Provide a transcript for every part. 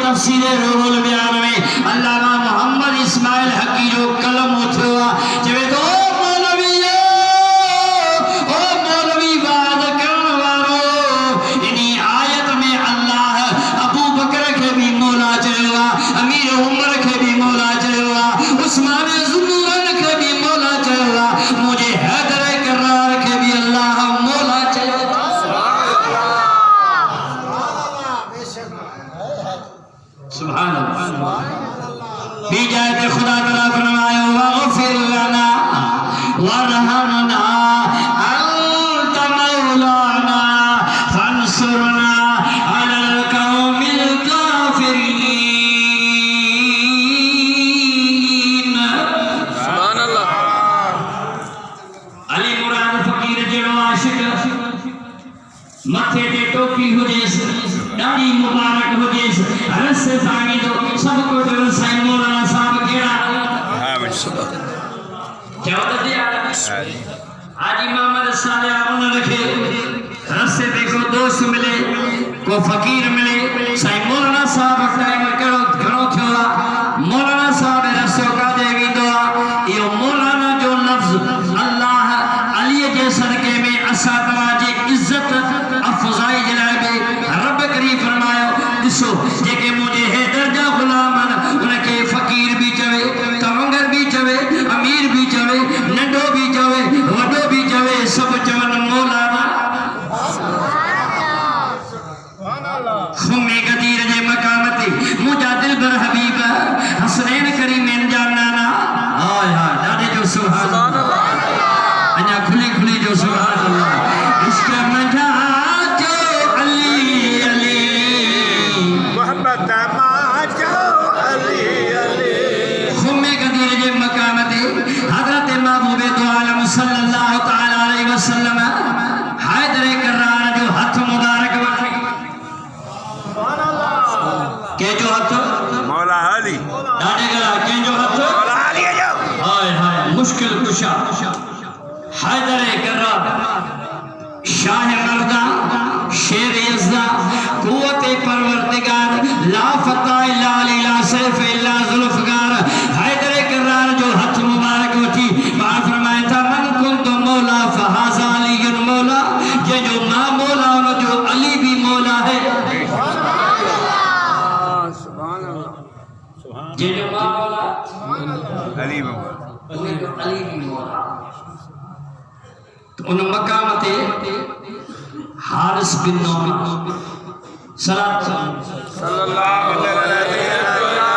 تفسیر روح البیان میں علامہ محمد اسماعیل حقی جو کلم اتھوا چوے تو سبحان اللہ بیجایت خدا تعالیٰ فرمائے وَغْفِرْ لَنَا وَارْحَمْنَا أَنْتَ مَوْلَانَا فَانْصُرْنَا عَلَى الْقَوْمِ الْكَافِرِينَ سبحان اللہ علی مراد فقیر جڑو عاشق متھے دے ٹوپی ہو جیس ڈاڑی مبارک ہو جیس رس سے ساگی دو سب کو جو سائن مولانا صاحب کیڑا کیا ہوتا دیا آج امام رسالہ انہوں نے رکھے رس سے دیکھو دوست ملے کو فقیر ملے سائن مولانا صاحب ٹائم گھروں تھوا مولانا صاحب رسو کا دے گی دعا یہ مولانا جو لفظ اللہ علی جے صدقے میں اسا تواجی عزت افضائی جلائے بے رب کریم فرمایا دسو جے کہ مجھے ہے درجہ غلامن انہیں کہ فقیر بھی چوے تونگر بھی چوے امیر بھی چوے نڈو بھی چوے وڈو بھی چوے سب چون مولانا خمی قدیر جے مقامتی مجھا دل بر حبیب حسنین کریمین جانانا آئے ہاں دادے جو سبحان اللہ انجا کھلی کھلی جو سبحان اللہ اس کا مجھا جو علی علی محمد جو علی علی خمی قدیر جے مقامتی حضرت محبوب دو عالم صلی اللہ تعالی علیہ وسلم حیدر کرار جو ہاتھ مبارک وقت کہ جو ہاتھ مولا علی ڈاڑے گلا کہ جو ہاتھ مولا علی جو ہائے ہائے مشکل کشا حیدر کرار شاہ مردہ شیر یزدہ قوت پروردگار لا فتح الا علی لا سیف الا ذوالفقار حیدر کرار جو ہاتھ مبارک ہوتی بات فرمائے تھا من کنت مولا فہذا علی مولا یہ جو ماں مولا انہوں جو علی بھی مولا ہے یہ جو ماں مولا علی بھی مولا تو ان مقامت حارس بن نومی صلی اللہ علیہ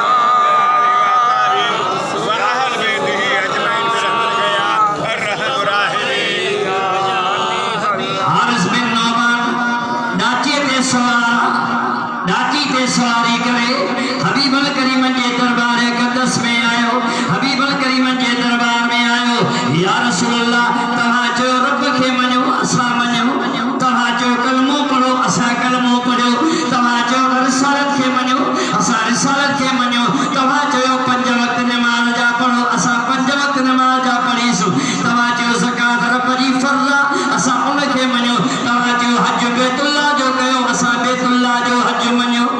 سواری کرے حبیب الکریم جے دربار قدس میں آئے ہو حبیب الکریم جے دربار میں آئے ہو یا رسول اللہ تہاں جو رب کے منو اسا منو تہاں جو کلموں پڑھو اسا کلموں پڑھو تہاں جو رسالت کے منو اسا رسالت کے منو تہاں جو پنج وقت نماز جا پڑھو اسا پنج وقت نماز جا پڑھی سو تہاں جو زکات رب جی فرضا اسا ان کے منو تہاں جو حج بیت اللہ جو کہو اسا بیت اللہ جو حج منو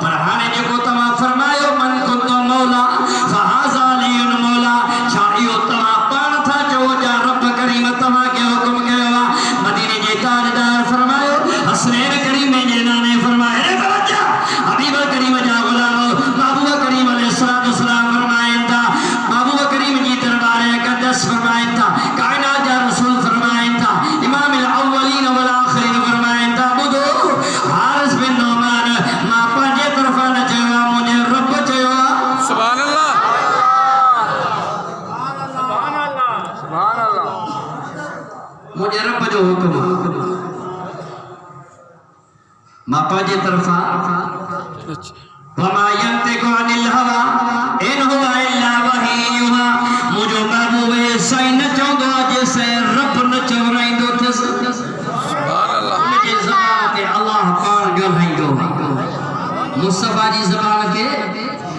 پرہانے جو کو تمام فرمائیو من کنتو مولا فہذا علی مولا چھائیو تمام پان تھا جو جا رب کریم تمام کے حکم کے ہوا مدینہ جی تاجدار فرمائیو حسنین کریم جینا نے فرمائے اے توجہ حبیب کریم جا غلامو محبوب کریم علیہ السلام فرمائیں تھا محبوب کریم جی دربار قدس فرمائیں تھا کائنات جا رسول فرمائیں تھا امام الاولین والآخرین فرمائیں تھا بدو حارس بن نعمان ماں پانچے طرفہ نہ چاہوا مجھے رب چاہوا سبحان اللہ سبحان اللہ سبحان اللہ مجھے رب جو حکم ماں پانچے طرفہ وما ينطق عن الهوى ان هو الا وحي يوحى مجھے محبوب سائیں نہ چاہندو جیسے رب نہ چاہندو تس سبحان اللہ مجھے زبان تے اللہ پاک گلھائندو مصطفیٰ جی زبان کے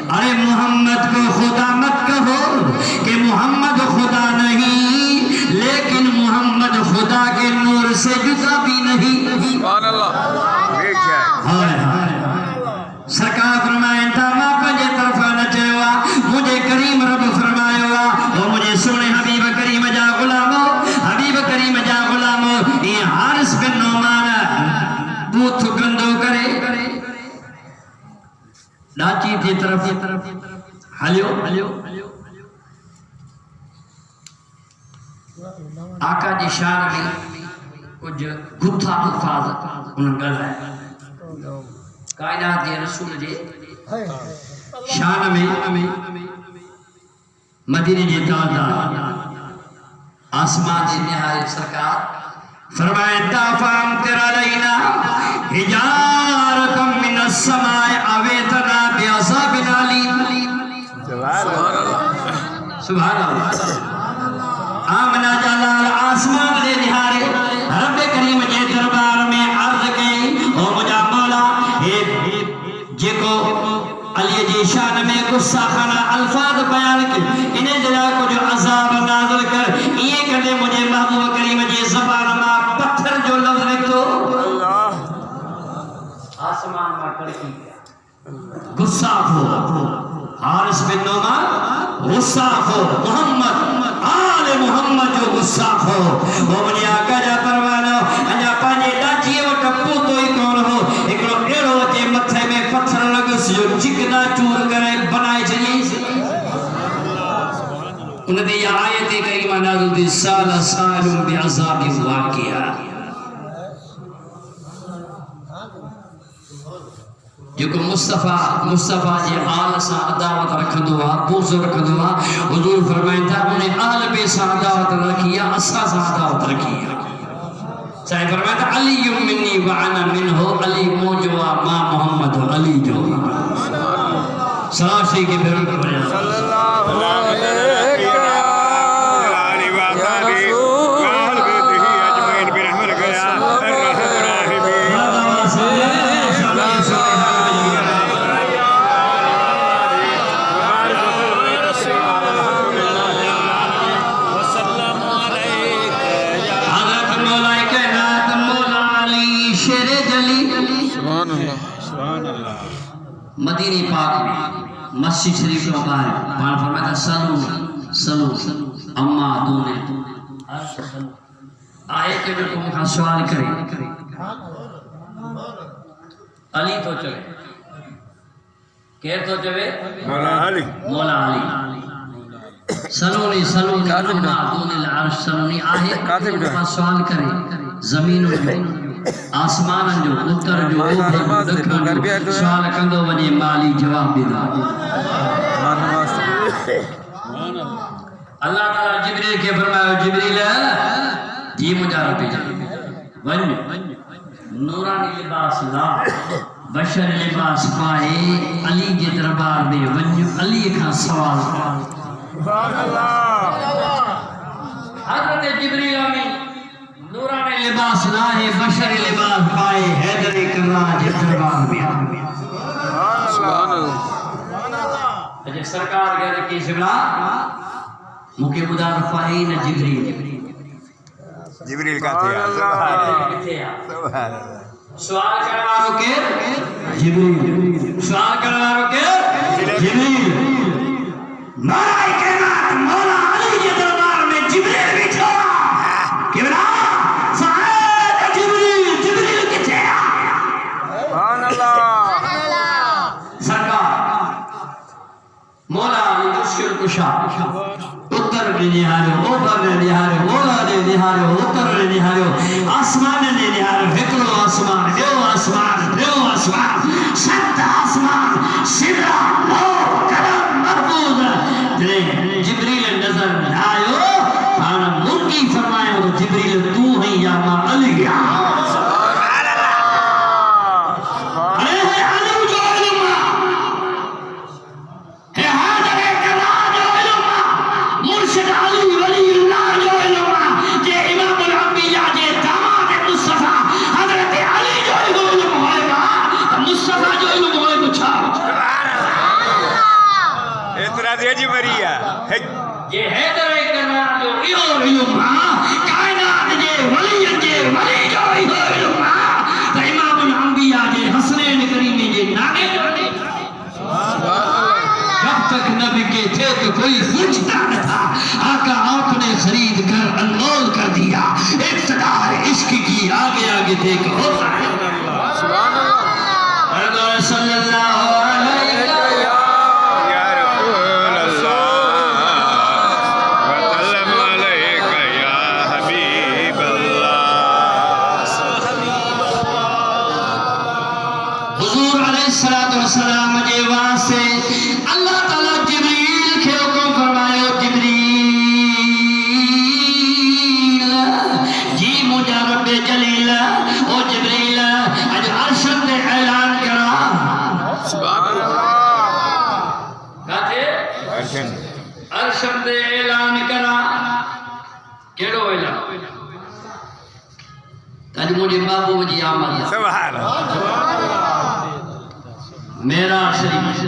ارے محمد کو خدا مت کہو کہ محمد خدا نہیں لیکن محمد خدا کے نور سے جدا بھی نہیں سبحان اللہ گندو کرے ڈاچی تھی طرف ہلیو آقا جی شان میں کچھ گتھا الفاظ انہوں گلائے کائنات جے رسول جے شان میں مدینے جے تاجدار آسمان جے نہایت سرکار فرمائے تافام تیرا لینا حجارتم من السماء اویتنا بیعصاب علیم سبحان اللہ آمنا جلال آسمان دے نہارے رب کریم جے دربار میں عرض گئی او مجھا مولا جے کو علی جی شان میں غصہ خانہ الفاظ بیان کی انہیں جلا کو جو عذاب نازل کر یہ کہتے مجھے محبوب کریم جی زبان میں پتھر جو لفظ لکھتو آسمان میں کڑکی غصہ ہو حارس بن نعمان غصہ ہو محمد آل محمد جو غصہ ہو وہ منی آقا جا پروانو انجا پانجے ڈاچی و ٹپو تو ہی کون ہو ایکڑو ایڑو جے متھے میں پتھر لگس جو چکنا چور کرے بنائے چلیے انہوں نے یہ آیت کریمہ نازل دی سال سالم بعذاب واقعہ جو کہ مصطفیٰ جی آل سا عداوت رکھندو بوز رکھندو حضور فرمائیں تھا انہیں آل بے سا عداوت رکھیا اسا سا عداوت رکھیا چاہے فرمائیں تھا علی منی وعنا منہو علی موجوا ما محمد علی جو سلام شریف کے بیرون کو بڑھا صلی اللہ علیہ مدینی پاک میں مسجد شریف کو باہر پان فرمایا تھا سلو اما دونے آئے کہ جو تم کا سوال کرے علی تو چلے کہر تو چلے مولا علی سلونی اما دون العرش سلونی آئے کہ جو کا سوال کرے زمینوں جو آسمان جو اتر جو دکھن سوال کندو وجے مالی جواب دینا اللہ تعالیٰ جبریل کے فرمایا جبریل جی مجھا ربی جانے ون نورانی لباس لا بشر لباس پائے علی کے دربار میں ون علی کا سوال حضرت جبریل آمین نورانی لباس لائے بشر لباس پائے حیدر کرنا جب دربار میں سبحان اللہ اجھے سرکار گئے رکی شبلا مکہ مدار فائین جبریل کا تھیا سوال کروارو کے جبریل سوال کروارو کے جبریل مولا کائنات مولا علی کے دربار میں جبریل بیٹھا کبرا مولا علی مشکل کشا اتر نے نہارے اوپر نے نہارے مولا نے نہارے اتر نے نہارے آسمان نے نہارے ہکڑو آسمان دیو آسمان ست آسمان سدرہ لو کلم مربوض جبریل نظر آئیو پانا مرکی فرمائے اور جبریل تو ہیں یا ما علی یہ حیدر کرنا جو علم کائنات جے ولی جو علم تو امام الانبیاء جے حسنین کریمی جے نانے جب تک نبی کے تھے تو کوئی پوچھتا نہ تھا آقا آپ نے خرید کر انمول کر دیا اقتدار عشق کی آگے دیکھ ہوتا ہے حضور علیہ السلام جے واسطے اللہ تعالیٰ جبریل کے حکم فرمایا جبریل جی مجھا رب جلیل او جبریل اج عرشت دے اعلان کرا سبحان اللہ کہتے عرشت دے اعلان کرا کیڑو اعلان تاج مجھے محبوب جی آمد سبحان اللہ میرا شریف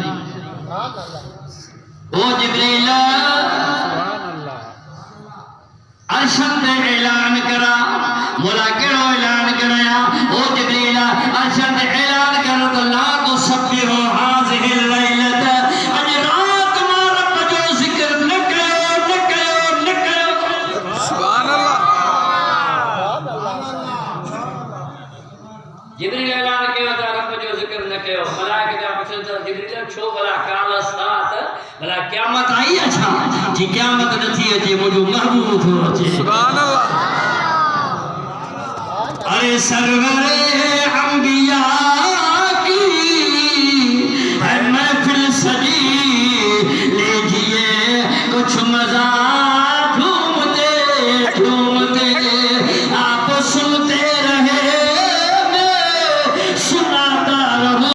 او جبریل عرشت دے اعلان کرا مولا کیڑو اعلان کرایا او جبریل عرشت دے اعلان کرا تو لا تسبحو هذه الليلة اج رات ما رب جو ذکر نہ کرو سبحان اللہ جبریل اعلان کیا تو رب جو ذکر نہ کیو ملائکہ پوچھن تو جبریل چھو بلا کال سات بلا قیامت آئی اچھا جی قیامت نتھی اچے مجھو محبوب تھو اچے سبحان اللہ ارے سرور انبیاء